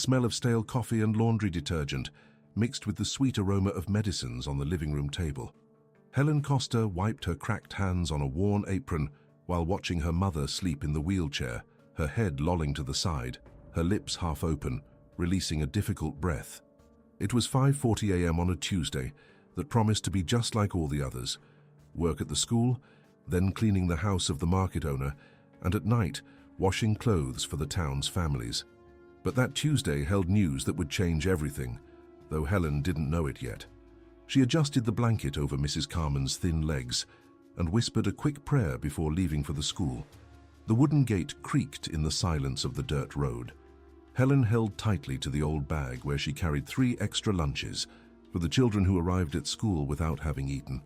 Smell of stale coffee and laundry detergent mixed with the sweet aroma of medicines on the living room table. Helen Costa wiped her cracked hands on a worn apron while watching her mother sleep in the wheelchair, her head lolling to the side, her lips half open, releasing a difficult breath. It was 5:40 a.m. on a Tuesday that promised to be just like all the others. Work at the school, then cleaning the house of the market owner, and at night, washing clothes for the town's families. But that Tuesday held news that would change everything, though Helen didn't know it yet. She adjusted the blanket over Mrs. Carmen's thin legs and whispered a quick prayer before leaving for the school. The wooden gate creaked in the silence of the dirt road. Helen held tightly to the old bag where she carried 3 extra lunches for the children who arrived at school without having eaten.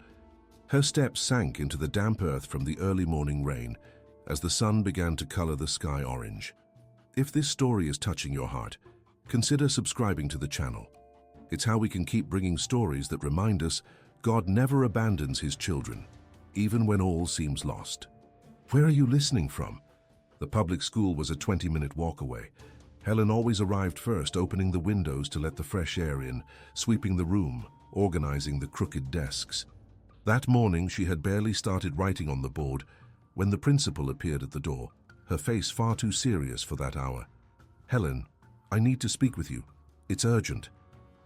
Her steps sank into the damp earth from the early morning rain as the sun began to color the sky orange. If this story is touching your heart, consider subscribing to the channel. It's how we can keep bringing stories that remind us God never abandons His children, even when all seems lost. Where are you listening from? The public school was a 20-minute walk away. Helen always arrived first, opening the windows to let the fresh air in, sweeping the room, organizing the crooked desks. That morning, she had barely started writing on the board when the principal appeared at the door, her face far too serious for that hour. "Helen, I need to speak with you. It's urgent."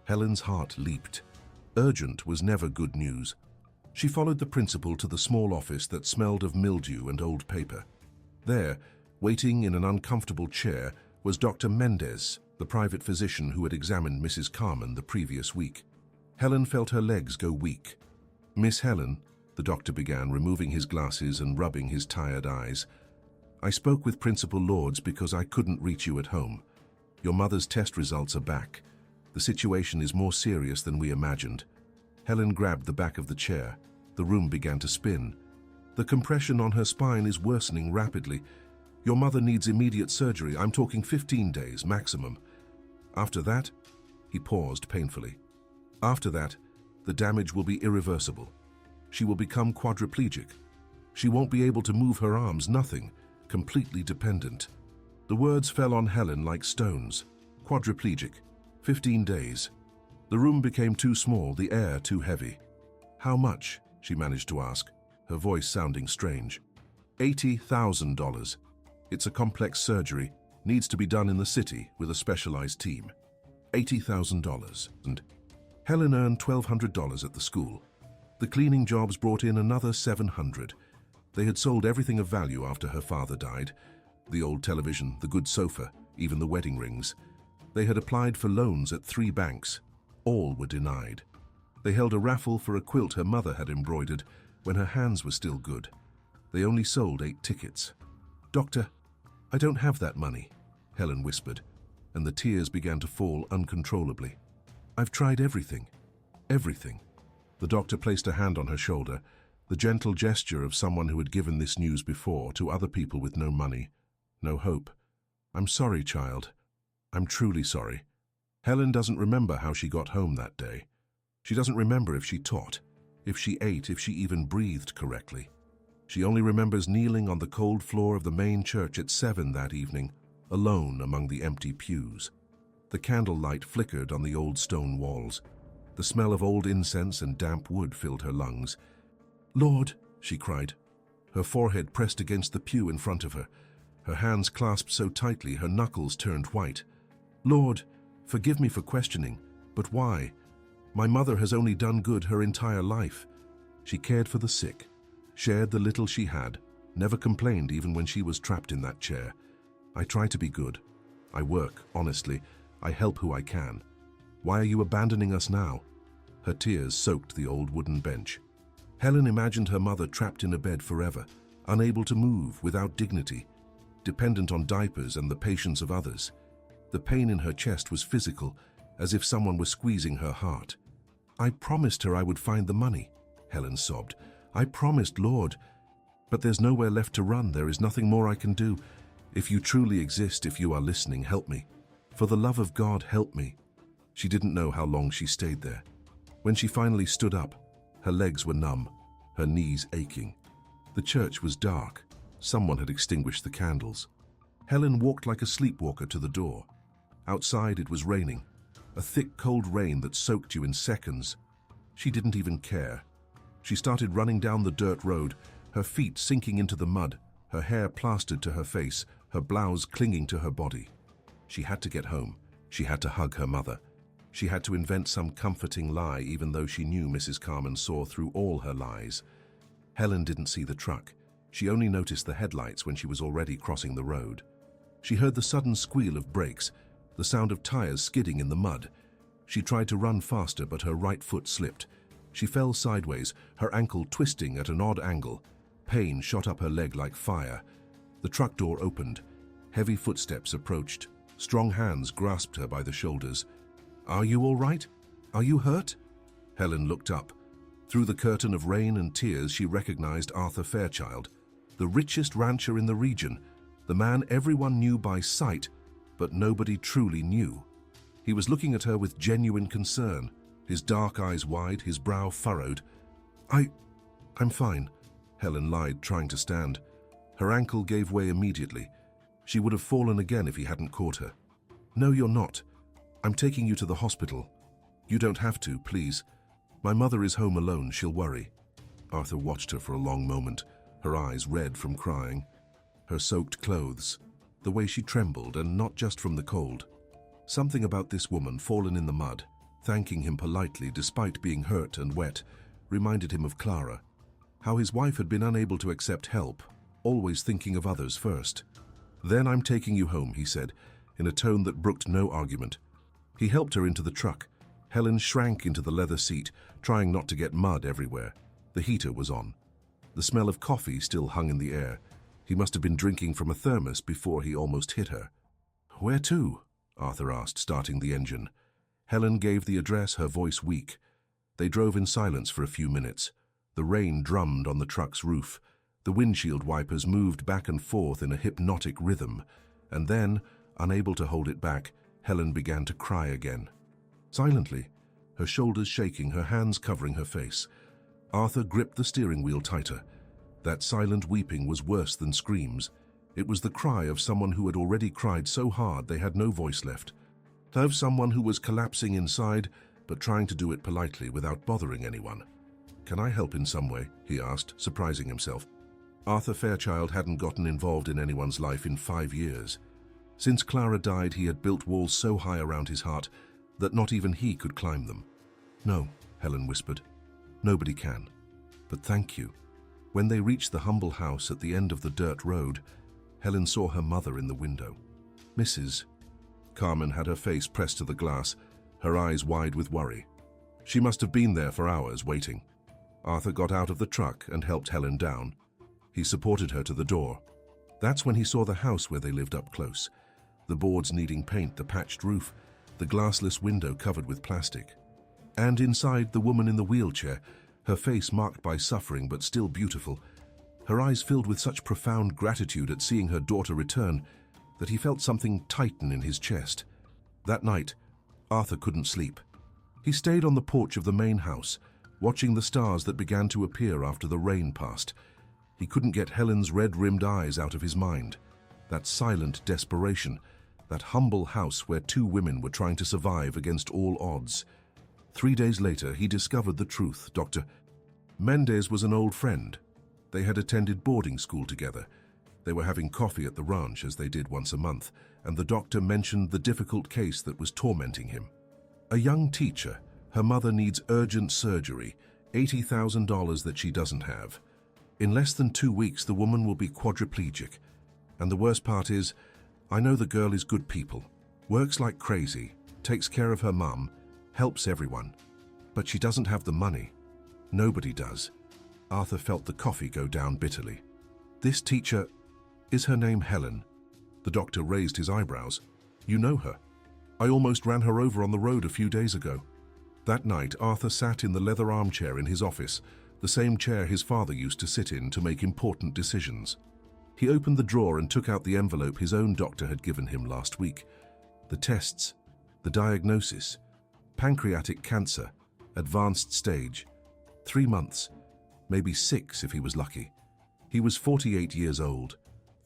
Helen's heart leaped. Urgent was never good news. She followed the principal to the small office that smelled of mildew and old paper. There, waiting in an uncomfortable chair, was Dr. Mendez, the private physician who had examined Mrs. Carmen the previous week. Helen felt her legs go weak. "Miss Helen," the doctor began, removing his glasses and rubbing his tired eyes, "I spoke with Principal Lords because I couldn't reach you at home. Your mother's test results are back. The situation is more serious than we imagined." Helen grabbed the back of the chair. The room began to spin. "The compression on her spine is worsening rapidly. Your mother needs immediate surgery. I'm talking 15 days maximum. After that," he paused painfully, "after that, the damage will be irreversible. She will become quadriplegic. She won't be able to move her arms, nothing, completely dependent." The words fell on Helen like stones. Quadriplegic, 15 days. The room became too small, the air too heavy. "How much?" she managed to ask, her voice sounding strange. $80,000. It's a complex surgery, needs to be done in the city with a specialized team. $80,000. And Helen earned $1,200 at the school. The cleaning jobs brought in another $700. They had sold everything of value after her father died. The old television, the good sofa, even the wedding rings. They had applied for loans at 3 banks. All were denied. They held a raffle for a quilt her mother had embroidered when her hands were still good. They only sold 8 tickets. "Doctor, I don't have that money," Helen whispered, and the tears began to fall uncontrollably. "I've tried everything. Everything." The doctor placed a hand on her shoulder, the gentle gesture of someone who had given this news before to other people with no money, no hope. "I'm sorry, child. I'm truly sorry." Helen doesn't remember how she got home that day. She doesn't remember if she taught, if she ate, if she even breathed correctly. She only remembers kneeling on the cold floor of the main church at 7 that evening, alone among the empty pews. The candlelight flickered on the old stone walls. The smell of old incense and damp wood filled her lungs. "Lord," she cried, her forehead pressed against the pew in front of her, her hands clasped so tightly her knuckles turned white. "Lord, forgive me for questioning, but why? My mother has only done good her entire life. She cared for the sick, shared the little she had, never complained even when she was trapped in that chair. I try to be good. I work, honestly. I help who I can. Why are you abandoning us now?" Her tears soaked the old wooden bench. Helen imagined her mother trapped in a bed forever, unable to move, without dignity, dependent on diapers and the patience of others. The pain in her chest was physical, as if someone were squeezing her heart. "I promised her I would find the money," Helen sobbed. "I promised, Lord. But there's nowhere left to run. There is nothing more I can do. If you truly exist, if you are listening, help me. For the love of God, help me." She didn't know how long she stayed there. When she finally stood up, her legs were numb, her knees aching. The church was dark. Someone had extinguished the candles. Helen walked like a sleepwalker to the door. Outside it was raining, a thick, cold rain that soaked you in seconds. She didn't even care. She started running down the dirt road, her feet sinking into the mud, her hair plastered to her face, her blouse clinging to her body. She had to get home. She had to hug her mother. She had to invent some comforting lie, even though she knew Mrs. Carmen saw through all her lies. Helen didn't see the truck. She only noticed the headlights when she was already crossing the road. She heard the sudden squeal of brakes, the sound of tires skidding in the mud. She tried to run faster, but her right foot slipped. She fell sideways, her ankle twisting at an odd angle. Pain shot up her leg like fire. The truck door opened. Heavy footsteps approached. Strong hands grasped her by the shoulders. "Are you all right? Are you hurt?" Helen looked up. Through the curtain of rain and tears, she recognized Arthur Fairchild, the richest rancher in the region, the man everyone knew by sight, but nobody truly knew. He was looking at her with genuine concern, his dark eyes wide, his brow furrowed. I'm fine," Helen lied, trying to stand. Her ankle gave way immediately. She would have fallen again if he hadn't caught her. "No, you're not. I'm taking you to the hospital." "You don't have to, please. My mother is home alone, she'll worry." Arthur watched her for a long moment, her eyes red from crying. Her soaked clothes, the way she trembled, and not just from the cold. Something about this woman, fallen in the mud, thanking him politely despite being hurt and wet, reminded him of Clara. How his wife had been unable to accept help, always thinking of others first. "Then I'm taking you home," he said, in a tone that brooked no argument. He helped her into the truck. Helen shrank into the leather seat, trying not to get mud everywhere. The heater was on. The smell of coffee still hung in the air. He must have been drinking from a thermos before he almost hit her. "Where to?" Arthur asked, starting the engine. Helen gave the address, her voice weak. They drove in silence for a few minutes. The rain drummed on the truck's roof. The windshield wipers moved back and forth in a hypnotic rhythm. And then, unable to hold it back, Helen began to cry again. Silently, her shoulders shaking, her hands covering her face. Arthur gripped the steering wheel tighter. That silent weeping was worse than screams. It was the cry of someone who had already cried so hard they had no voice left. Of someone who was collapsing inside, but trying to do it politely without bothering anyone. "Can I help in some way?" he asked, surprising himself. Arthur Fairchild hadn't gotten involved in anyone's life in 5 years. Since Clara died, he had built walls so high around his heart that not even he could climb them. "No," Helen whispered. "Nobody can. But thank you." When they reached the humble house at the end of the dirt road, Helen saw her mother in the window. "Mrs." Carmen had her face pressed to the glass, her eyes wide with worry. She must have been there for hours, waiting. Arthur got out of the truck and helped Helen down. He supported her to the door. That's when he saw the house where they lived up close. The boards needing paint, the patched roof, the glassless window covered with plastic. And inside, the woman in the wheelchair, her face marked by suffering but still beautiful, her eyes filled with such profound gratitude at seeing her daughter return that he felt something tighten in his chest. That night, Arthur couldn't sleep. He stayed on the porch of the main house, watching the stars that began to appear after the rain passed. He couldn't get Helen's red-rimmed eyes out of his mind. That silent desperation, that humble house where 2 women were trying to survive against all odds. 3 days later, he discovered the truth. Dr. Mendez was an old friend. They had attended boarding school together. They were having coffee at the ranch, as they did once a month, and the doctor mentioned the difficult case that was tormenting him. A young teacher. Her mother needs urgent surgery, $80,000 that she doesn't have. In less than 2 weeks, the woman will be quadriplegic. And the worst part is, I know the girl is good people, works like crazy, takes care of her mum, helps everyone. But she doesn't have the money. Nobody does. Arthur felt the coffee go down bitterly. This teacher, is her name Helen? The doctor raised his eyebrows. You know her. I almost ran her over on the road a few days ago. That night, Arthur sat in the leather armchair in his office, the same chair his father used to sit in to make important decisions. He opened the drawer and took out the envelope his own doctor had given him last week. The tests, the diagnosis, pancreatic cancer, advanced stage, 3 months, maybe 6 if he was lucky. He was 48 years old,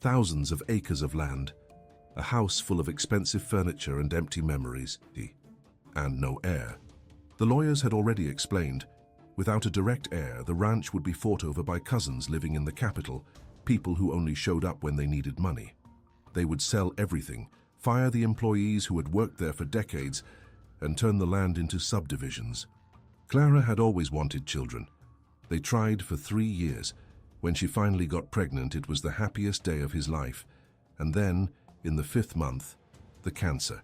thousands of acres of land. A house full of expensive furniture and empty memories, and no heir. The lawyers had already explained, without a direct heir, the ranch would be fought over by cousins living in the capital, people who only showed up when they needed money. They would sell everything, fire the employees who had worked there for decades, and turn the land into subdivisions. Clara had always wanted children. They tried for 3 years. When she finally got pregnant, it was the happiest day of his life. And then, in the 5th month, the cancer.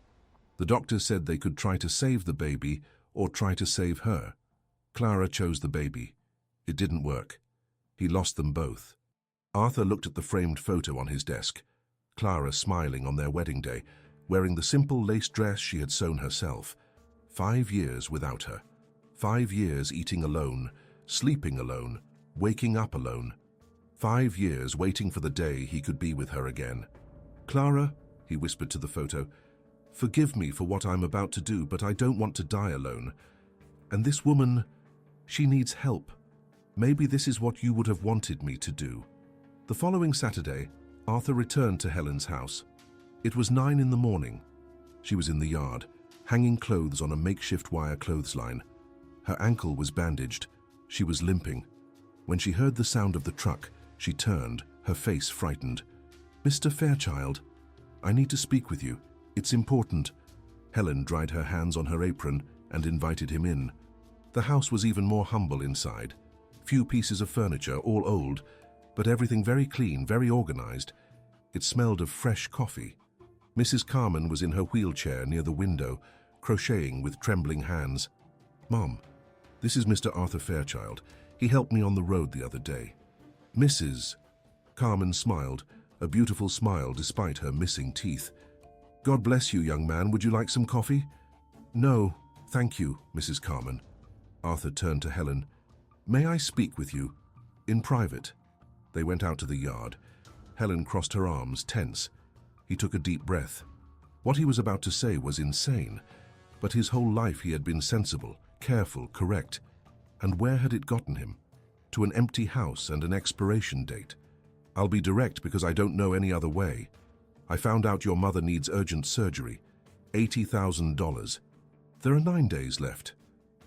The doctor said they could try to save the baby or try to save her. Clara chose the baby. It didn't work. He lost them both. Arthur looked at the framed photo on his desk. Clara smiling on their wedding day, wearing the simple lace dress she had sewn herself. 5 years without her. 5 years eating alone, sleeping alone, waking up alone. 5 years waiting for the day he could be with her again. "Clara," he whispered to the photo, "forgive me for what I'm about to do, but I don't want to die alone. And this woman, she needs help. Maybe this is what you would have wanted me to do." The following Saturday, Arthur returned to Helen's house. It was 9 in the morning. She was in the yard, hanging clothes on a makeshift wire clothesline. Her ankle was bandaged. She was limping. When she heard the sound of the truck, she turned, her face frightened. "Mr. Fairchild, I need to speak with you. It's important." Helen dried her hands on her apron and invited him in. The house was even more humble inside. Few pieces of furniture, all old, but everything very clean, very organized. It smelled of fresh coffee. Mrs. Carmen was in her wheelchair near the window, crocheting with trembling hands. "Mom, this is Mr. Arthur Fairchild. He helped me on the road the other day." "Mrs." Carmen smiled, a beautiful smile despite her missing teeth. "God bless you, young man. Would you like some coffee?" "No, thank you, Mrs. Carmen." Arthur turned to Helen. "May I speak with you? In private?" They went out to the yard. Helen crossed her arms, tense. He took a deep breath. What he was about to say was insane, but his whole life he had been sensible, careful, correct. And where had it gotten him? To an empty house and an expiration date. "I'll be direct because I don't know any other way. I found out your mother needs urgent surgery. $80,000. There are 9 days left."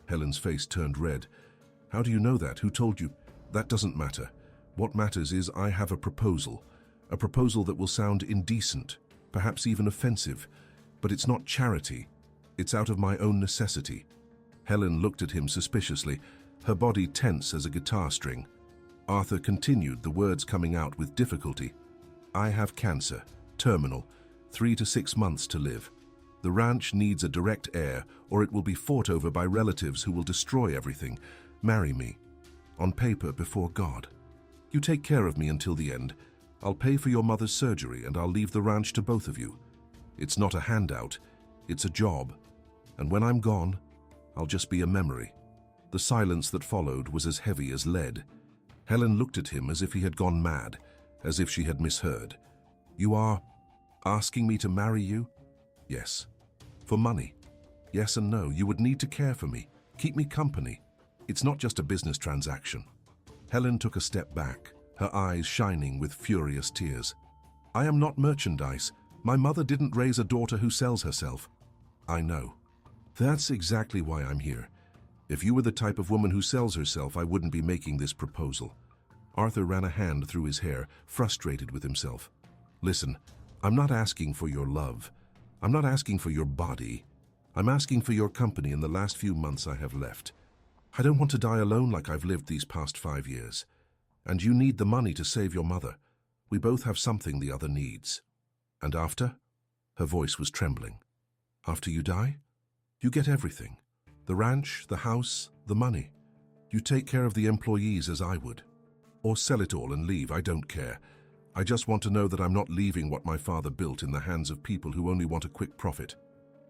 Helen's face turned red. "How do you know that? Who told you?" "That doesn't matter. What matters is I have a proposal that will sound indecent, perhaps even offensive, but it's not charity. It's out of my own necessity." Helen looked at him suspiciously, her body tense as a guitar string. Arthur continued, the words coming out with difficulty. "I have cancer, terminal, 3 to 6 months to live. The ranch needs a direct heir, or it will be fought over by relatives who will destroy everything. Marry me. On paper, before God. You take care of me until the end. I'll pay for your mother's surgery and I'll leave the ranch to both of you. It's not a handout, it's a job. And when I'm gone, I'll just be a memory." The silence that followed was as heavy as lead. Helen looked at him as if he had gone mad, as if she had misheard. "You are asking me to marry you?" "Yes." "For money?" "Yes and no. You would need to care for me, keep me company. It's not just a business transaction." Helen took a step back, her eyes shining with furious tears. "I am not merchandise. My mother didn't raise a daughter who sells herself." "I know. That's exactly why I'm here. If you were the type of woman who sells herself, I wouldn't be making this proposal." Arthur ran a hand through his hair, frustrated with himself. "Listen, I'm not asking for your love. I'm not asking for your body. I'm asking for your company in the last few months I have left. I don't want to die alone like I've lived these past 5 years. And you need the money to save your mother. We both have something the other needs. And after?" Her voice was trembling. "After you die? You get everything. The ranch, the house, the money. You take care of the employees as I would. Or sell it all and leave, I don't care. I just want to know that I'm not leaving what my father built in the hands of people who only want a quick profit."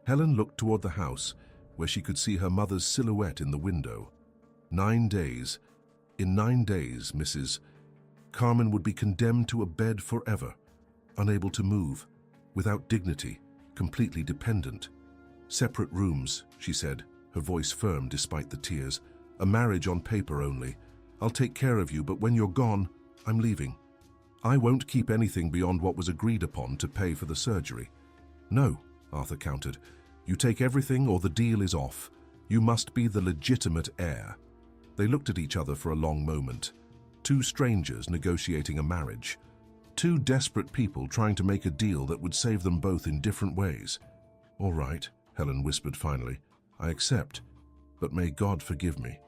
Helen looked toward the house, where she could see her mother's silhouette in the window. 9 days. In 9 days, Mrs. Carmen would be condemned to a bed forever, unable to move, without dignity, completely dependent. "Separate rooms," she said, her voice firm despite the tears. "A marriage on paper only. I'll take care of you, but when you're gone, I'm leaving. I won't keep anything beyond what was agreed upon to pay for the surgery. No, Arthur countered. You take everything or the deal is off. You must be the legitimate heir. They looked at each other for a long moment. Two strangers negotiating a marriage. Two desperate people trying to make a deal that would save them both in different ways. All right, Helen whispered finally. I accept, but may God forgive me.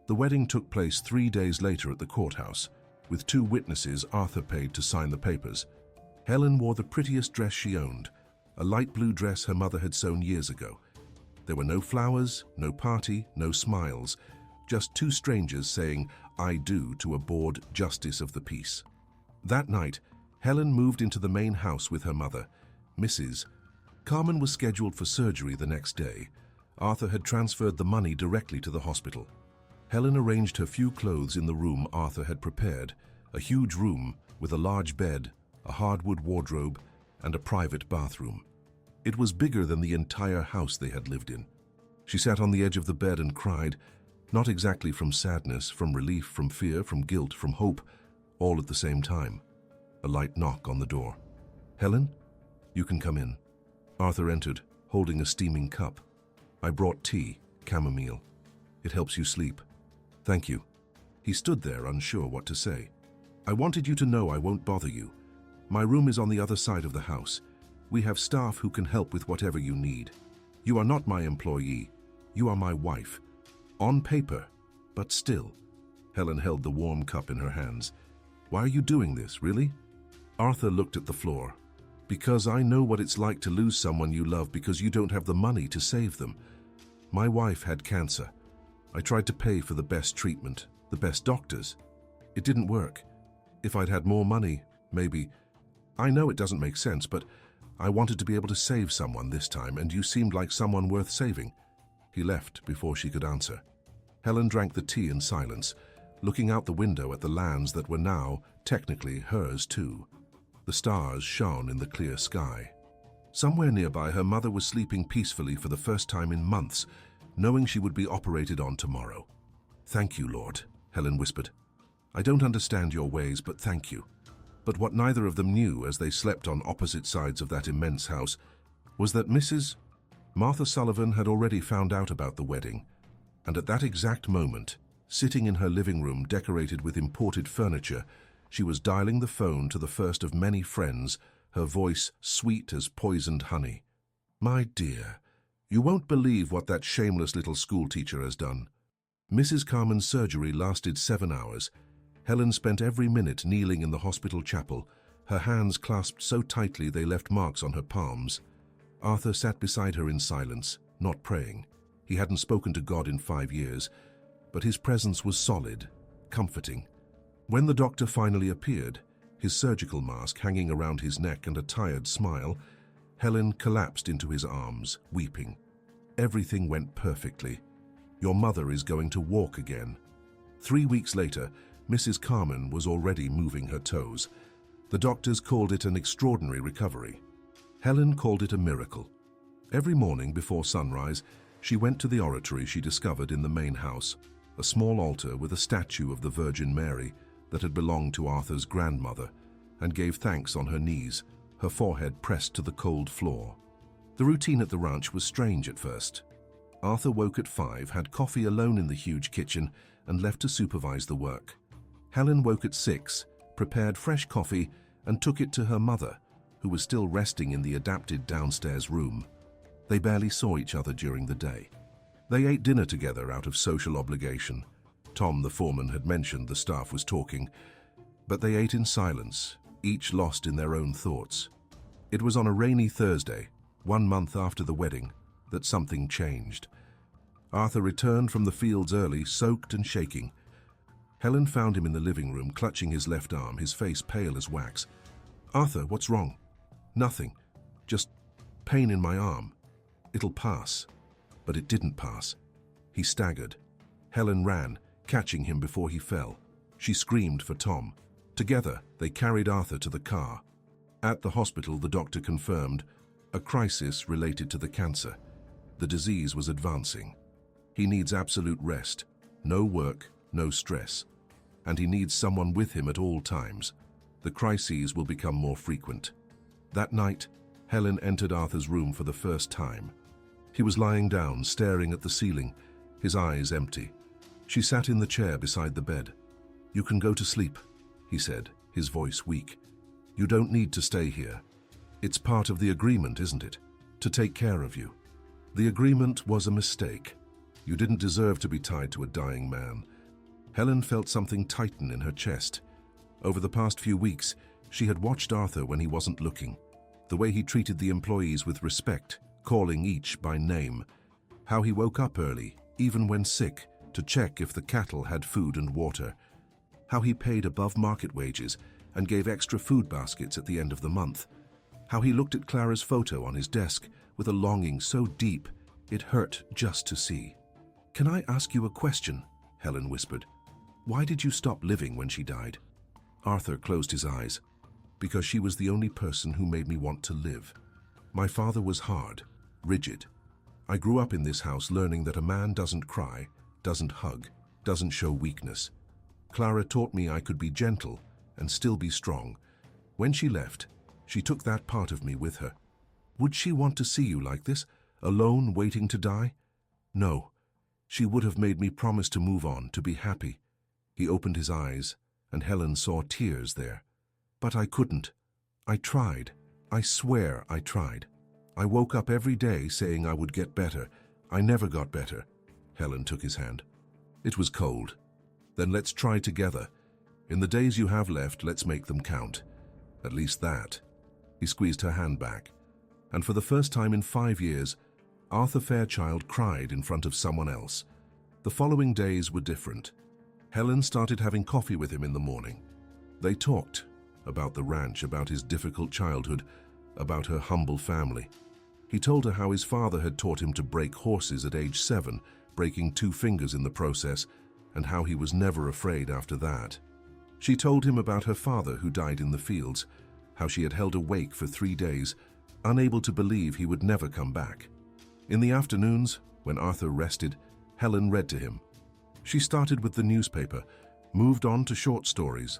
The wedding took place 3 days later at the courthouse, with 2 witnesses Arthur paid to sign the papers. Helen wore the prettiest dress she owned, a light blue dress her mother had sewn years ago. There were no flowers, no party, no smiles, just 2 strangers saying, I do, to a bored justice of the peace. That night, Helen moved into the main house with her mother, Mrs. Carmen was scheduled for surgery the next day. Arthur had transferred the money directly to the hospital. Helen arranged her few clothes in the room Arthur had prepared, a huge room with a large bed, a hardwood wardrobe, and a private bathroom. It was bigger than the entire house they had lived in. She sat on the edge of the bed and cried, not exactly from sadness, from relief, from fear, from guilt, from hope, all at the same time. A light knock on the door. Helen, you can come in. Arthur entered, holding a steaming cup. I brought tea, chamomile. It helps you sleep. Thank you. He stood there, unsure what to say. I wanted you to know I won't bother you. My room is on the other side of the house. We have staff who can help with whatever you need. You are not my employee. You are my wife. On paper, but still. Helen held the warm cup in her hands. Why are you doing this, really? Arthur looked at the floor. Because I know what it's like to lose someone you love because you don't have the money to save them. My wife had cancer. I tried to pay for the best treatment, the best doctors. It didn't work. If I'd had more money, maybe. I know it doesn't make sense, but I wanted to be able to save someone this time, and you seemed like someone worth saving. He left before she could answer. Helen drank the tea in silence, looking out the window at the lands that were now, technically, hers too. The stars shone in the clear sky. Somewhere nearby, her mother was sleeping peacefully for the first time in months, knowing she would be operated on tomorrow. Thank you, Lord, Helen whispered. I don't understand your ways, but thank you. But what neither of them knew as they slept on opposite sides of that immense house was that Mrs. Martha Sullivan had already found out about the wedding, and at that exact moment, sitting in her living room decorated with imported furniture, she was dialing the phone to the first of many friends, her voice sweet as poisoned honey. My dear, you won't believe what that shameless little schoolteacher has done. Mrs. Carmen's surgery lasted 7 hours. Helen spent every minute kneeling in the hospital chapel, her hands clasped so tightly they left marks on her palms. Arthur sat beside her in silence, not praying. He hadn't spoken to God in 5 years, but his presence was solid, comforting. When the doctor finally appeared, his surgical mask hanging around his neck and a tired smile, Helen collapsed into his arms, weeping. Everything went perfectly. Your mother is going to walk again. 3 weeks later, Mrs. Carmen was already moving her toes. The doctors called it an extraordinary recovery. Helen called it a miracle. Every morning before sunrise, she went to the oratory she discovered in the main house, a small altar with a statue of the Virgin Mary that had belonged to Arthur's grandmother, and gave thanks on her knees, her forehead pressed to the cold floor. The routine at the ranch was strange at first. Arthur woke at 5, had coffee alone in the huge kitchen, and left to supervise the work. Helen woke at 6, prepared fresh coffee, and took it to her mother, who was still resting in the adapted downstairs room. They barely saw each other during the day. They ate dinner together out of social obligation. Tom, the foreman, had mentioned the staff was talking, but they ate in silence, each lost in their own thoughts. It was on a rainy Thursday, 1 month after the wedding, that something changed. Arthur returned from the fields early, soaked and shaking. Helen found him in the living room, clutching his left arm, his face pale as wax. Arthur, what's wrong? Nothing. Just pain in my arm. It'll pass. But it didn't pass. He staggered. Helen ran, catching him before he fell. She screamed for Tom. Together, they carried Arthur to the car. At the hospital, the doctor confirmed a crisis related to the cancer. The disease was advancing. He needs absolute rest, no work, no stress, and he needs someone with him at all times. The crises will become more frequent. That night, Helen entered Arthur's room for the first time. He was lying down, staring at the ceiling, his eyes empty. She sat in the chair beside the bed. "You can go to sleep," he said, his voice weak. "You don't need to stay here. It's part of the agreement, isn't it? To take care of you." The agreement was a mistake. You didn't deserve to be tied to a dying man. Helen felt something tighten in her chest. Over the past few weeks, she had watched Arthur when he wasn't looking. The way he treated the employees with respect, calling each by name. How he woke up early, even when sick, to check if the cattle had food and water. How he paid above market wages and gave extra food baskets at the end of the month. How he looked at Clara's photo on his desk with a longing so deep it hurt just to see. "Can I ask you a question?" Helen whispered. "Why did you stop living when she died?" Arthur closed his eyes. "Because she was the only person who made me want to live. My father was hard, rigid. I grew up in this house learning that a man doesn't cry, doesn't hug, doesn't show weakness. Clara taught me I could be gentle and still be strong. When she left, she took that part of me with her. Would she want to see you like this, alone waiting to die? No. She would have made me promise to move on, to be happy." He opened his eyes, and Helen saw tears there. "But I couldn't. I tried. I swear I tried. I woke up every day saying I would get better. I never got better." Helen took his hand. "It was cold. Then let's try together. In the days you have left, let's make them count. At least that." He squeezed her hand back. And for the first time in 5 years, Arthur Fairchild cried in front of someone else. The following days were different. Helen started having coffee with him in the morning. They talked about the ranch, about his difficult childhood, about her humble family. He told her how his father had taught him to break horses at age 7, breaking 2 fingers in the process, and how he was never afraid after that. She told him about her father who died in the fields, how she had held awake for 3 days, unable to believe he would never come back. In the afternoons, when Arthur rested, Helen read to him. She started with the newspaper, moved on to short stories,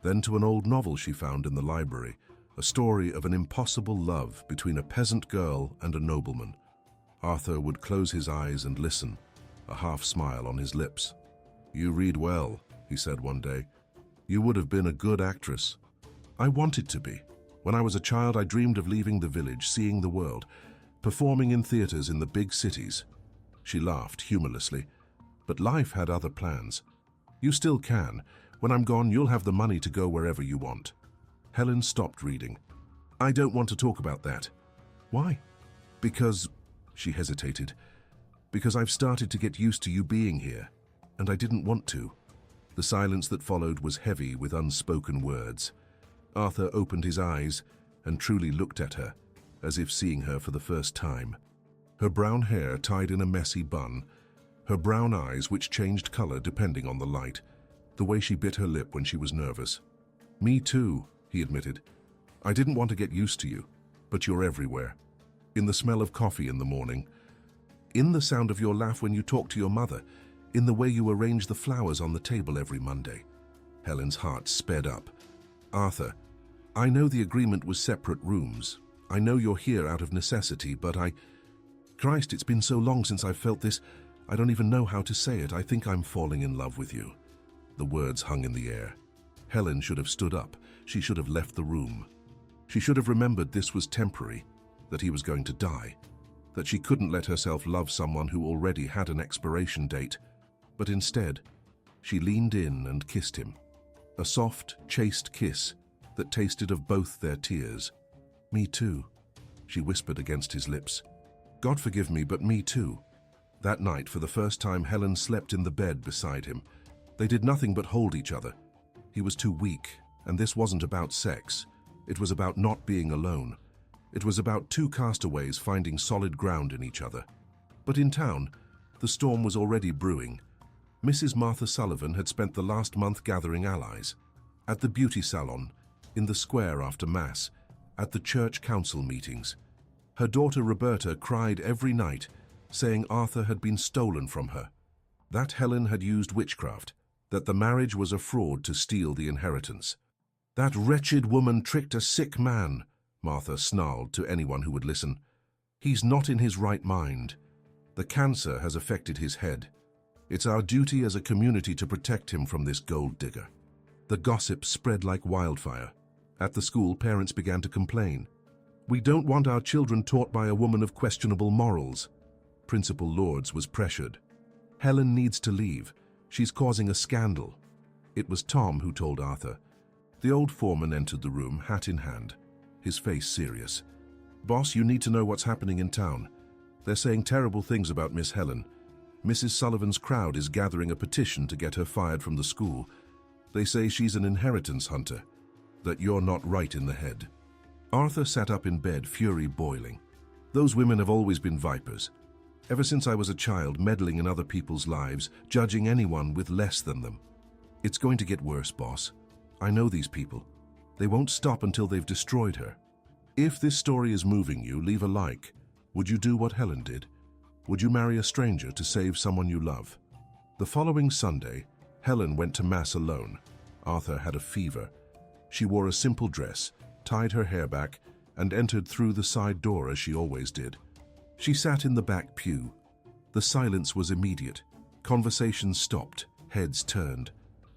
then to an old novel she found in the library, a story of an impossible love between a peasant girl and a nobleman. Arthur would close his eyes and listen, a half smile on his lips. "You read well," he said one day. "You would have been a good actress." "I wanted to be. When I was a child, I dreamed of leaving the village, seeing the world, performing in theaters in the big cities." She laughed humorlessly. "But life had other plans. You still can. When I'm gone, you'll have the money to go wherever you want." Helen stopped reading. "I don't want to talk about that." "Why?" "Because," she hesitated, "because I've started to get used to you being here, and I didn't want to." The silence that followed was heavy with unspoken words. Arthur opened his eyes and truly looked at her, as if seeing her for the first time. Her brown hair tied in a messy bun, her brown eyes which changed color depending on the light, the way she bit her lip when she was nervous. "Me too," he admitted. "I didn't want to get used to you, but you're everywhere. In the smell of coffee in the morning, in the sound of your laugh when you talk to your mother, in the way you arrange the flowers on the table every Monday." Helen's heart sped up. "Arthur, I know the agreement was separate rooms. I know you're here out of necessity, but Christ, it's been so long since I've felt this. I don't even know how to say it. I think I'm falling in love with you." The words hung in the air. Helen should have stood up. She should have left the room. She should have remembered this was temporary, that he was going to die, that she couldn't let herself love someone who already had an expiration date. But instead, she leaned in and kissed him. A soft, chaste kiss that tasted of both their tears. "Me too," she whispered against his lips. "God forgive me, but me too." That night, for the first time, Helen slept in the bed beside him. They did nothing but hold each other. He was too weak, and this wasn't about sex. It was about not being alone. It was about 2 castaways finding solid ground in each other. But in town, the storm was already brewing. Mrs. Martha Sullivan had spent the last month gathering allies. At the beauty salon, in the square after Mass, at the church council meetings. Her daughter Roberta cried every night, saying Arthur had been stolen from her, that Helen had used witchcraft, that the marriage was a fraud to steal the inheritance. That wretched woman tricked a sick man, Martha snarled to anyone who would listen. He's not in his right mind. The cancer has affected his head. It's our duty as a community to protect him from this gold digger. The gossip spread like wildfire. At the school, parents began to complain. We don't want our children taught by a woman of questionable morals. Principal Lords was pressured. Helen needs to leave. She's causing a scandal. It was Tom who told Arthur. The old foreman entered the room, hat in hand, his face serious. Boss, you need to know what's happening in town. They're saying terrible things about Miss Helen. Mrs. Sullivan's crowd is gathering a petition to get her fired from the school. They say she's an inheritance hunter, that you're not right in the head. Arthur sat up in bed, fury boiling. Those women have always been vipers. Ever since I was a child, meddling in other people's lives, judging anyone with less than them. It's going to get worse, boss. I know these people. They won't stop until they've destroyed her. If this story is moving you, leave a like. Would you do what Helen did? Would you marry a stranger to save someone you love? The following Sunday, Helen went to Mass alone. Arthur had a fever. She wore a simple dress, tied her hair back, and entered through the side door as she always did. She sat in the back pew. The silence was immediate. Conversations stopped, heads turned.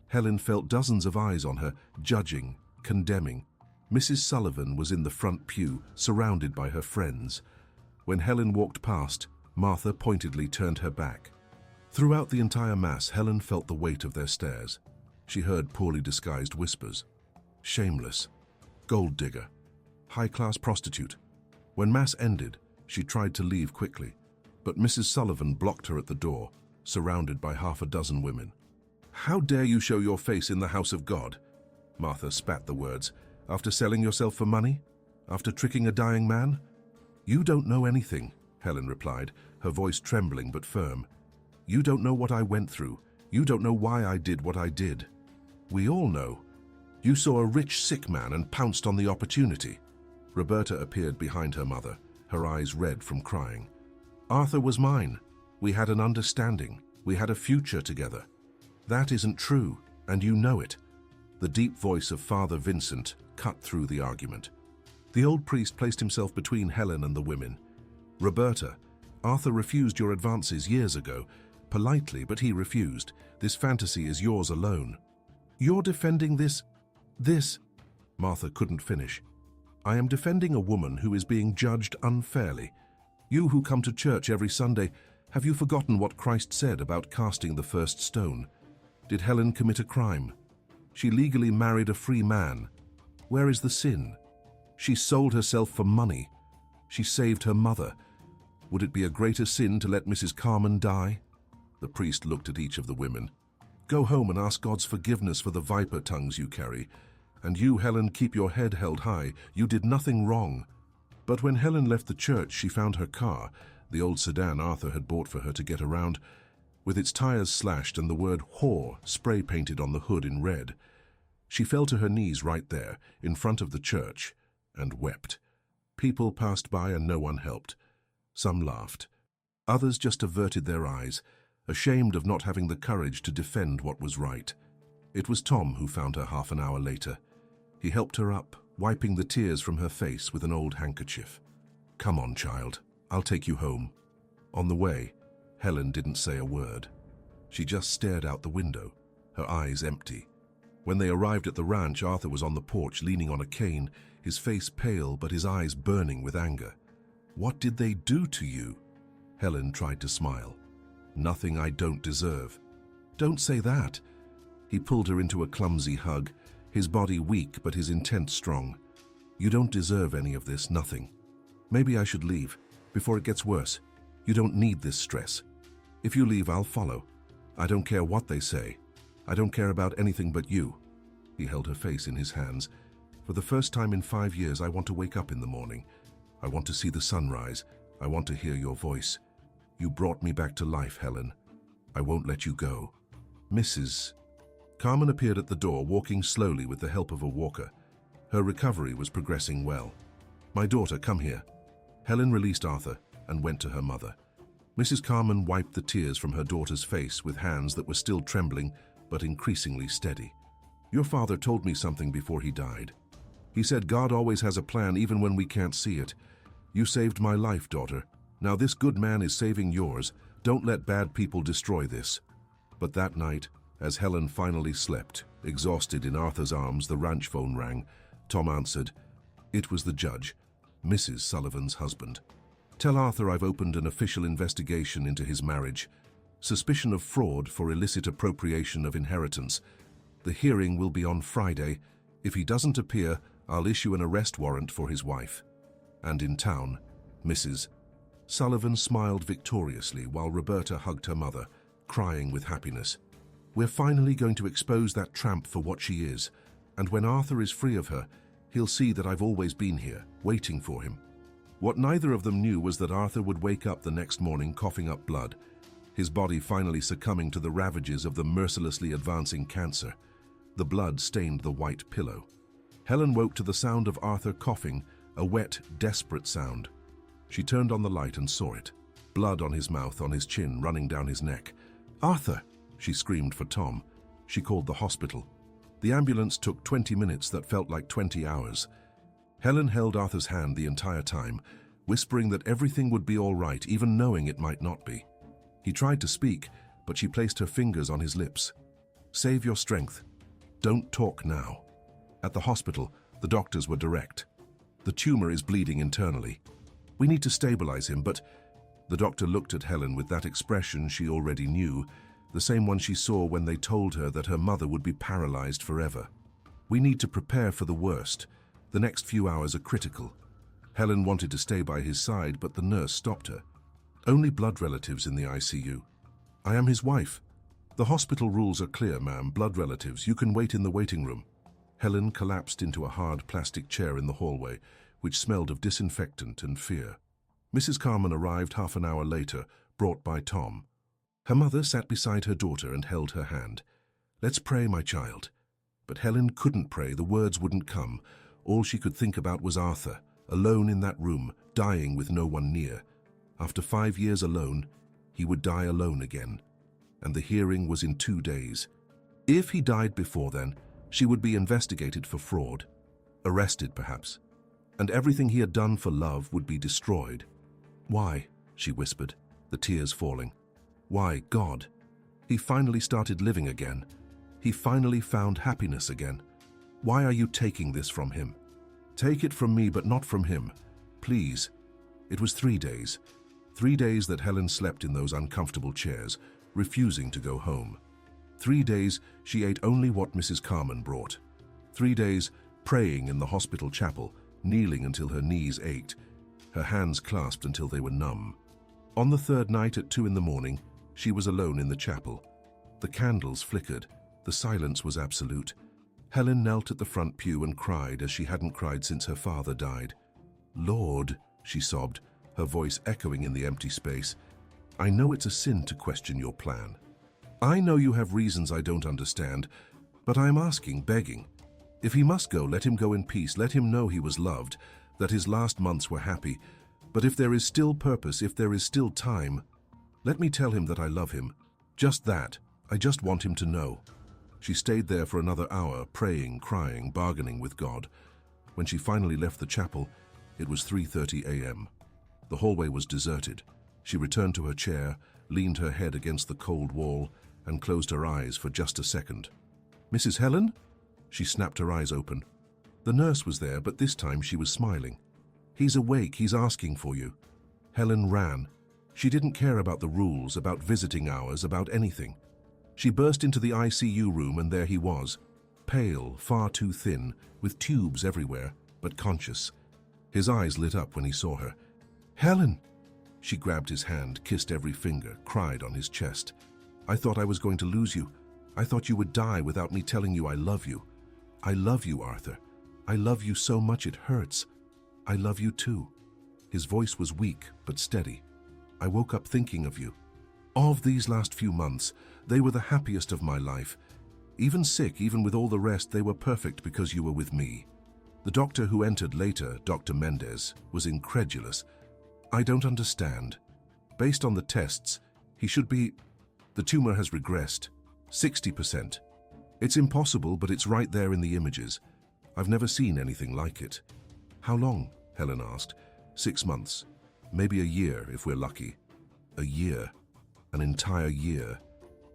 Helen felt dozens of eyes on her, judging, condemning. Mrs. Sullivan was in the front pew, surrounded by her friends. When Helen walked past, Martha pointedly turned her back. Throughout the entire Mass, Helen felt the weight of their stares. She heard poorly disguised whispers. Shameless, gold digger, high-class prostitute. When Mass ended, she tried to leave quickly, but Mrs. Sullivan blocked her at the door, surrounded by half a dozen women. How dare you show your face in the house of God? Martha spat the words. After selling yourself for money? After tricking a dying man? You don't know anything, Helen replied, her voice trembling but firm. You don't know what I went through. You don't know why I did what I did. We all know. You saw a rich sick man and pounced on the opportunity. Roberta appeared behind her mother, her eyes red from crying. Arthur was mine. We had an understanding. We had a future together. That isn't true, and you know it. The deep voice of Father Vincent cut through the argument. The old priest placed himself between Helen and the women. Roberta, Arthur refused your advances years ago. Politely, but he refused. This fantasy is yours alone. You're defending this... Martha couldn't finish. I am defending a woman who is being judged unfairly. You who come to church every Sunday, have you forgotten what Christ said about casting the first stone? Did Helen commit a crime? She legally married a free man. Where is the sin? She sold herself for money. She saved her mother. Would it be a greater sin to let Mrs. Carmen die? The priest looked at each of the women. Go home and ask God's forgiveness for the viper tongues you carry. And you, Helen, keep your head held high. You did nothing wrong. But when Helen left the church, she found her car, the old sedan Arthur had bought for her to get around, with its tires slashed and the word whore spray-painted on the hood in red. She fell to her knees right there, in front of the church, and wept. People passed by and no one helped. Some laughed. Others just averted their eyes, ashamed of not having the courage to defend what was right. It was Tom who found her half an hour later. He helped her up, wiping the tears from her face with an old handkerchief. Come on, child. I'll take you home. On the way, Helen didn't say a word. She just stared out the window, her eyes empty. When they arrived at the ranch, Arthur was on the porch leaning on a cane, his face pale but his eyes burning with anger. What did they do to you? Helen tried to smile. Nothing I don't deserve. Don't say that. He pulled her into a clumsy hug, his body weak but his intent strong. You don't deserve any of this, nothing. Maybe I should leave, before it gets worse. You don't need this stress. If you leave, I'll follow. I don't care what they say. I don't care about anything but you. He held her face in his hands. For the first time in 5 years, I want to wake up in the morning. I want to see the sunrise. I want to hear your voice. You brought me back to life, Helen. I won't let you go. Mrs. Carmen appeared at the door, walking slowly with the help of a walker. Her recovery was progressing well. My daughter, come here. Helen released Arthur and went to her mother. Mrs. Carmen wiped the tears from her daughter's face with hands that were still trembling but increasingly steady. Your father told me something before he died. He said God always has a plan even when we can't see it. You saved my life, daughter. Now this good man is saving yours. Don't let bad people destroy this." But that night, as Helen finally slept, exhausted in Arthur's arms, the ranch phone rang. Tom answered. It was the judge, Mrs. Sullivan's husband. "Tell Arthur I've opened an official investigation into his marriage. Suspicion of fraud for illicit appropriation of inheritance. The hearing will be on Friday. If he doesn't appear, I'll issue an arrest warrant for his wife." And in town, Mrs. Sullivan smiled victoriously while Roberta hugged her mother, crying with happiness. "We're finally going to expose that tramp for what she is, and when Arthur is free of her, he'll see that I've always been here, waiting for him." What neither of them knew was that Arthur would wake up the next morning coughing up blood, his body finally succumbing to the ravages of the mercilessly advancing cancer. The blood stained the white pillow. Helen woke to the sound of Arthur coughing, a wet, desperate sound. She turned on the light and saw it. Blood on his mouth, on his chin, running down his neck. "Arthur!" She screamed for Tom. She called the hospital. The ambulance took 20 minutes that felt like 20 hours. Helen held Arthur's hand the entire time, whispering that everything would be all right, even knowing it might not be. He tried to speak, but she placed her fingers on his lips. "Save your strength. Don't talk now." At the hospital, the doctors were direct. "The tumor is bleeding internally. We need to stabilize him, but..." The doctor looked at Helen with that expression she already knew, the same one she saw when they told her that her mother would be paralyzed forever. "We need to prepare for the worst. The next few hours are critical." Helen wanted to stay by his side, but the nurse stopped her. "Only blood relatives in the ICU. I am his wife. The hospital rules are clear, ma'am. Blood relatives. You can wait in the waiting room." Helen collapsed into a hard plastic chair in the hallway, which smelled of disinfectant and fear. Mrs. Carman arrived half an hour later, brought by Tom. Her mother sat beside her daughter and held her hand. "Let's pray, my child." But Helen couldn't pray. The words wouldn't come. All she could think about was Arthur, alone in that room, dying with no one near. After 5 years alone, he would die alone again. And the hearing was in 2 days. If he died before then, she would be investigated for fraud, arrested perhaps, and everything he had done for love would be destroyed. "Why?" she whispered, the tears falling. "Why, God?" He finally started living again. He finally found happiness again. "Why are you taking this from him? Take it from me, but not from him. Please." It was 3 days. 3 days that Helen slept in those uncomfortable chairs, refusing to go home. 3 days she ate only what Mrs. Carman brought. 3 days praying in the hospital chapel, kneeling until her knees ached, her hands clasped until they were numb. On the 3rd night at 2 in the morning, she was alone in the chapel. The candles flickered. The silence was absolute. Helen knelt at the front pew and cried as she hadn't cried since her father died. "Lord," she sobbed, her voice echoing in the empty space, "I know it's a sin to question your plan. I know you have reasons I don't understand, but I am asking, begging. If he must go, let him go in peace. Let him know he was loved, that his last months were happy. But if there is still purpose, if there is still time, let me tell him that I love him. Just that. I just want him to know." She stayed there for another hour, praying, crying, bargaining with God. When she finally left the chapel, it was 3:30 a.m. The hallway was deserted. She returned to her chair, leaned her head against the cold wall, and closed her eyes for just a second. "Mrs. Helen?" She snapped her eyes open. The nurse was there, but this time she was smiling. "He's awake, he's asking for you." Helen ran. She didn't care about the rules, about visiting hours, about anything. She burst into the ICU room and there he was, pale, far too thin, with tubes everywhere, but conscious. His eyes lit up when he saw her. "Helen!" She grabbed his hand, kissed every finger, cried on his chest. "I thought I was going to lose you. I thought you would die without me telling you I love you. I love you, Arthur. I love you so much it hurts. I love you too." His voice was weak but steady. "I woke up thinking of you. Of these last few months, they were the happiest of my life. Even sick, even with all the rest, they were perfect because you were with me." The doctor who entered later, Dr. Mendez, was incredulous. "I don't understand. Based on the tests, he should be... The tumor has regressed. 60%. It's impossible, but it's right there in the images. I've never seen anything like it. How long? Helen asked. 6 months. Maybe a year, if we're lucky. A year. An entire year.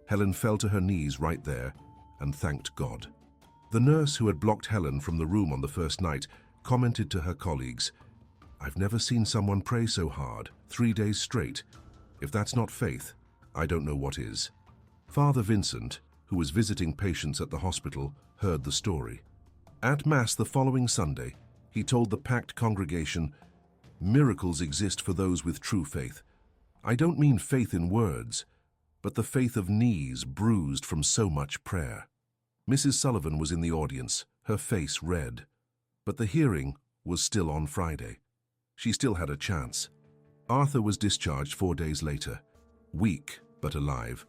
Helen fell to her knees right there and thanked God. The nurse who had blocked Helen from the room on the first night commented to her colleagues, "I've never seen someone pray so hard, 3 days straight. If that's not faith, I don't know what is." Father Vincent, who was visiting patients at the hospital, heard the story. At Mass the following Sunday, he told the packed congregation, "Miracles exist for those with true faith. I don't mean faith in words, but the faith of knees bruised from so much prayer." Mrs. Sullivan was in the audience, her face red. But the hearing was still on Friday. She still had a chance. Arthur was discharged 4 days later, weak but alive.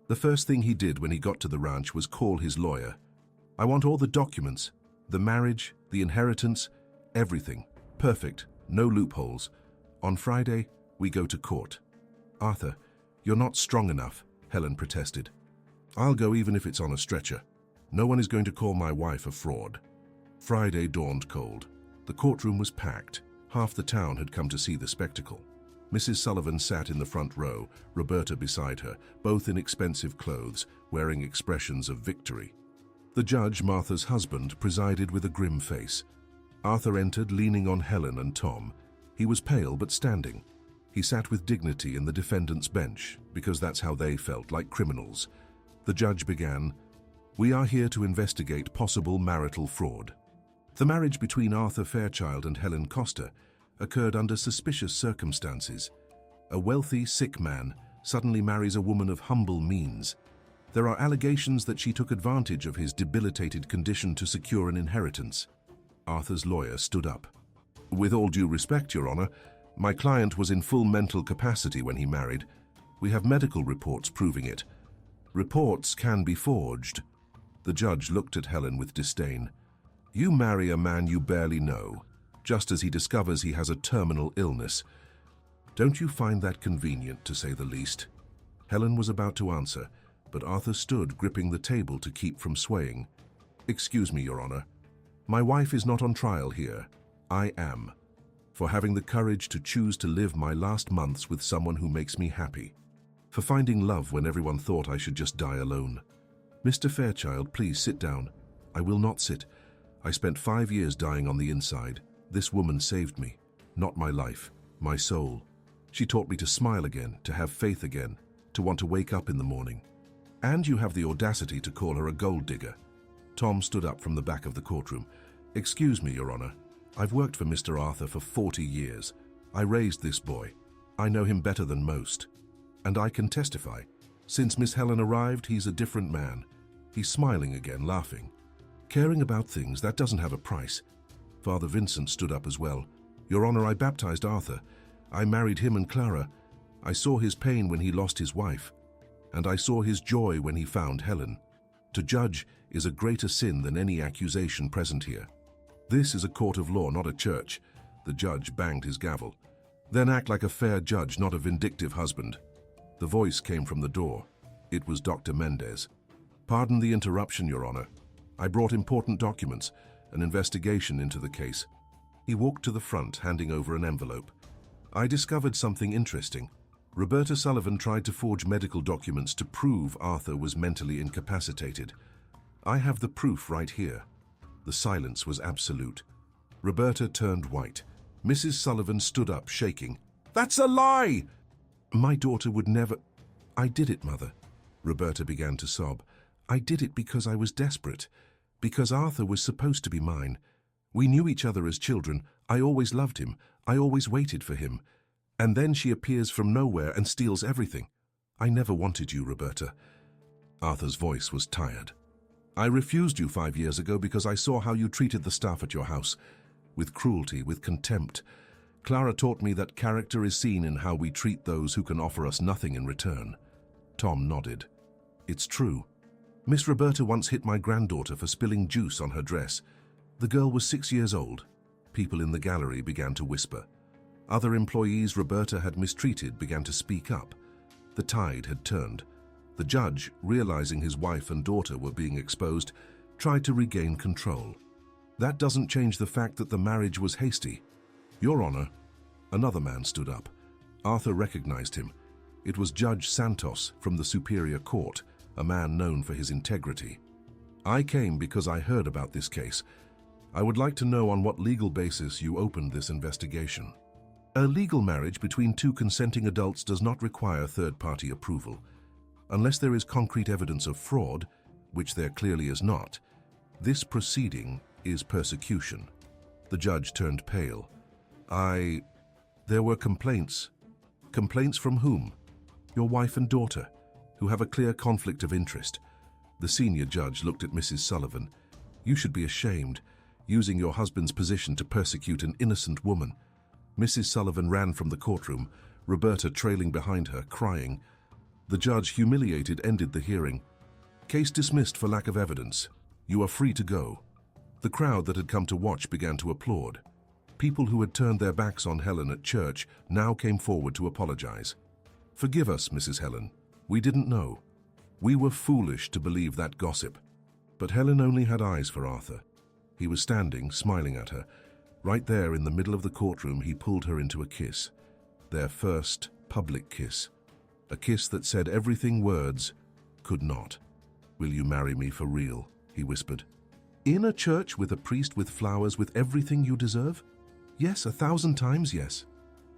The first thing he did when he got to the ranch was call his lawyer. "I want all the documents, the marriage, the inheritance, everything. Perfect, no loopholes. On Friday, we go to court." "Arthur, you're not strong enough," Helen protested. "I'll go even if it's on a stretcher. No one is going to call my wife a fraud." Friday dawned cold. The courtroom was packed. Half the town had come to see the spectacle. Mrs. Sullivan sat in the front row, Roberta beside her, both in expensive clothes, wearing expressions of victory. The judge, Martha's husband, presided with a grim face. Arthur entered, leaning on Helen and Tom. He was pale but standing. He sat with dignity in the defendant's bench, because that's how they felt, like criminals. The judge began, "We are here to investigate possible marital fraud." The marriage between Arthur Fairchild and Helen Costa occurred under suspicious circumstances. A wealthy, sick man suddenly marries a woman of humble means. There are allegations that she took advantage of his debilitated condition to secure an inheritance. Arthur's lawyer stood up. "With all due respect, Your Honor, my client was in full mental capacity when he married. We have medical reports proving it. Reports can be forged." The judge looked at Helen with disdain. "You marry a man you barely know, just as he discovers he has a terminal illness. Don't you find that convenient, to say the least?" Helen was about to answer, but Arthur stood, gripping the table to keep from swaying. "Excuse me, Your Honor. My wife is not on trial here. I am, for having the courage to choose to live my last months with someone who makes me happy. For finding love when everyone thought I should just die alone. Mr. Fairchild, please sit down." "I will not sit. I spent 5 years dying on the inside. This woman saved me. Not my life, my soul. She taught me to smile again, to have faith again, to want to wake up in the morning. And you have the audacity to call her a gold digger." Tom stood up from the back of the courtroom. "Excuse me, Your Honor. I've worked for Mr. Arthur for 40 years. I raised this boy. I know him better than most. And I can testify. Since Miss Helen arrived, he's a different man. He's smiling again, laughing. Caring about things, that doesn't have a price." Father Vincent stood up as well. "Your Honor, I baptized Arthur. I married him and Clara. I saw his pain when he lost his wife. And I saw his joy when he found Helen. To judge is a greater sin than any accusation present here. This is a court of law, not a church." The judge banged his gavel. "Then act like a fair judge, not a vindictive husband." The voice came from the door. It was Dr. Mendez. "Pardon the interruption, Your Honor. I brought important documents, an investigation into the case." He walked to the front, handing over an envelope. "I discovered something interesting. Roberta Sullivan tried to forge medical documents to prove Arthur was mentally incapacitated. I have the proof right here." The silence was absolute. Roberta turned white. Mrs. Sullivan stood up, shaking. "That's a lie!" "My daughter would never—" "I did it, Mother." Roberta began to sob. "I did it because I was desperate. Because Arthur was supposed to be mine. We knew each other as children. I always loved him. I always waited for him. And then she appears from nowhere and steals everything. I never wanted you, Roberta." Arthur's voice was tired. "I refused you 5 years ago because I saw how you treated the staff at your house. With cruelty, with contempt. Clara taught me that character is seen in how we treat those who can offer us nothing in return." Tom nodded. "It's true. Miss Roberta once hit my granddaughter for spilling juice on her dress. The girl was 6 years old. People in the gallery began to whisper. Other employees Roberta had mistreated began to speak up. The tide had turned. The judge, realizing his wife and daughter were being exposed, tried to regain control. That doesn't change the fact that the marriage was hasty. Your Honor. Another man stood up. Arthur recognized him. It was Judge Santos from the Superior Court, a man known for his integrity. I came because I heard about this case. I would like to know on what legal basis you opened this investigation. A legal marriage between two consenting adults does not require third-party approval. Unless there is concrete evidence of fraud, which there clearly is not, this proceeding is persecution. The judge turned pale. There were complaints. Complaints from whom? Your wife and daughter, who have a clear conflict of interest. The senior judge looked at Mrs. Sullivan. You should be ashamed, using your husband's position to persecute an innocent woman. Mrs. Sullivan ran from the courtroom, Roberta trailing behind her, crying. The judge, humiliated, ended the hearing. Case dismissed for lack of evidence. You are free to go. The crowd that had come to watch began to applaud. People who had turned their backs on Helen at church now came forward to apologize. Forgive us, Mrs. Helen. We didn't know. We were foolish to believe that gossip. But Helen only had eyes for Arthur. He was standing, smiling at her. Right there in the middle of the courtroom, he pulled her into a kiss. Their first public kiss. A kiss that said everything words could not. Will you marry me for real? He whispered. In a church with a priest with flowers with everything you deserve? Yes, 1,000 times yes.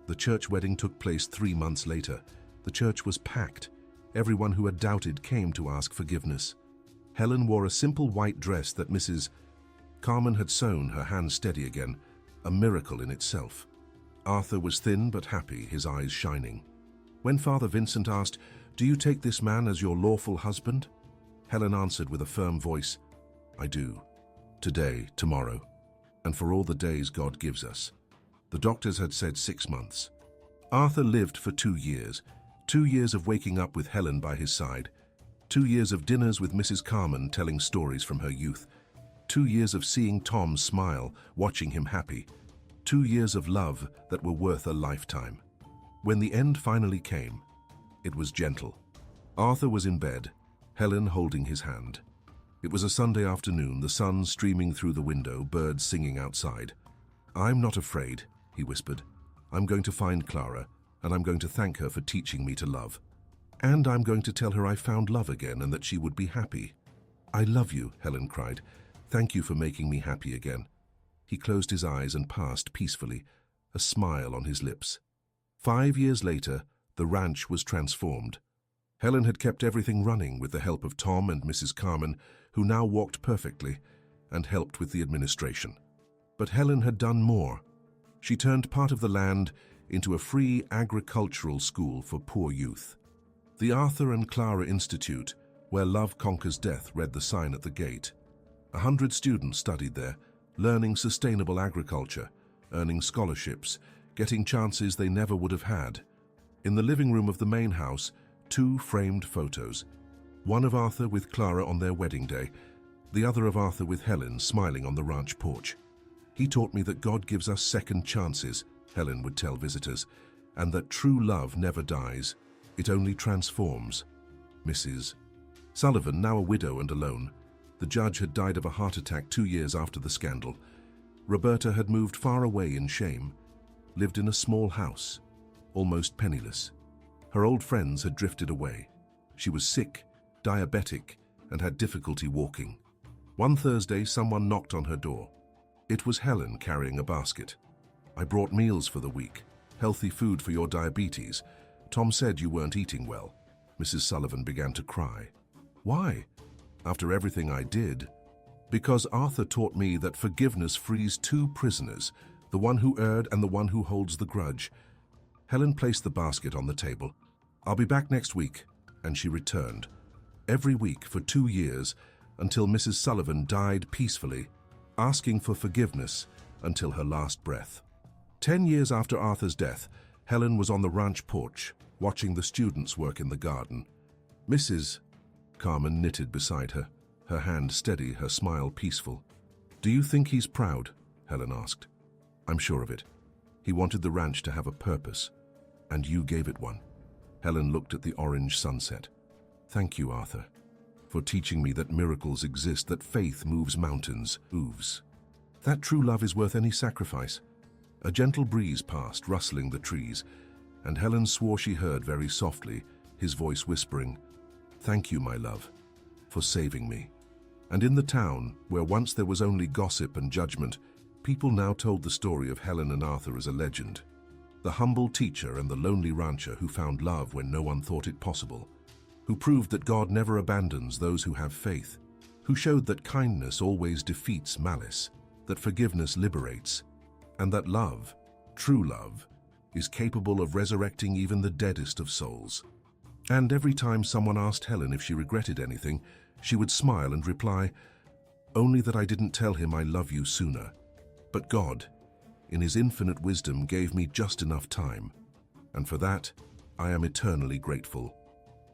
The church wedding took place 3 months later. The church was packed. Everyone who had doubted came to ask forgiveness. Helen wore a simple white dress that Mrs. Carmen had sewn, her hands steady again, a miracle in itself. Arthur was thin but happy, his eyes shining. When Father Vincent asked, "Do you take this man as your lawful husband?" Helen answered with a firm voice, "I do. Today, tomorrow, and for all the days God gives us." The doctors had said 6 months. Arthur lived for 2 years. 2 years of waking up with Helen by his side. 2 years of dinners with Mrs. Carmen telling stories from her youth. 2 years of seeing Tom smile, watching him happy. 2 years of love that were worth a lifetime. When the end finally came, it was gentle. Arthur was in bed, Helen holding his hand. It was a Sunday afternoon, the sun streaming through the window, birds singing outside. "I'm not afraid," he whispered. "I'm going to find Clara, and I'm going to thank her for teaching me to love. And I'm going to tell her I found love again and that she would be happy." "I love you," Helen cried. "Thank you for making me happy again." He closed his eyes and passed peacefully, a smile on his lips. 5 years later, the ranch was transformed. Helen had kept everything running with the help of Tom and Mrs. Carmen, who now walked perfectly and helped with the administration. But Helen had done more. She turned part of the land into a free agricultural school for poor youth. The Arthur and Clara Institute, where love conquers death, read the sign at the gate. 100 students studied there, learning sustainable agriculture, earning scholarships, getting chances they never would have had. In the living room of the main house, 2 framed photos. One of Arthur with Clara on their wedding day, the other of Arthur with Helen smiling on the ranch porch. "He taught me that God gives us second chances," Helen would tell visitors, "and that true love never dies. It only transforms." Mrs. Sullivan, now a widow and alone. The judge had died of a heart attack 2 years after the scandal. Roberta had moved far away in shame, lived in a small house, almost penniless. Her old friends had drifted away. She was sick, diabetic, and had difficulty walking. One Thursday, someone knocked on her door. It was Helen carrying a basket. "I brought meals for the week, healthy food for your diabetes. Tom said you weren't eating well." Mrs. Sullivan began to cry. "Why?" "After everything I did." "Because Arthur taught me that forgiveness frees 2 prisoners, the one who erred and the one who holds the grudge." Helen placed the basket on the table. "I'll be back next week," and she returned. Every week for 2 years, until Mrs. Sullivan died peacefully, asking for forgiveness until her last breath. 10 years after Arthur's death, Helen was on the ranch porch, watching the students work in the garden. Mrs. Carmen knitted beside her, her hand steady, her smile peaceful. "Do you think he's proud?" Helen asked. "I'm sure of it. He wanted the ranch to have a purpose, and you gave it one." Helen looked at the orange sunset. Thank you, Arthur, for teaching me that miracles exist, that faith moves mountains, that true love is worth any sacrifice. A gentle breeze passed, rustling the trees, and Helen swore she heard very softly his voice whispering, "Thank you, my love, for saving me." And in the town, where once there was only gossip and judgment, people now told the story of Helen and Arthur as a legend. The humble teacher and the lonely rancher who found love when no one thought it possible, who proved that God never abandons those who have faith, who showed that kindness always defeats malice, that forgiveness liberates, and that love, true love, is capable of resurrecting even the deadest of souls. And every time someone asked Helen if she regretted anything, she would smile and reply, "Only that I didn't tell him I love you sooner. But God, in his infinite wisdom, gave me just enough time, and for that I am eternally grateful."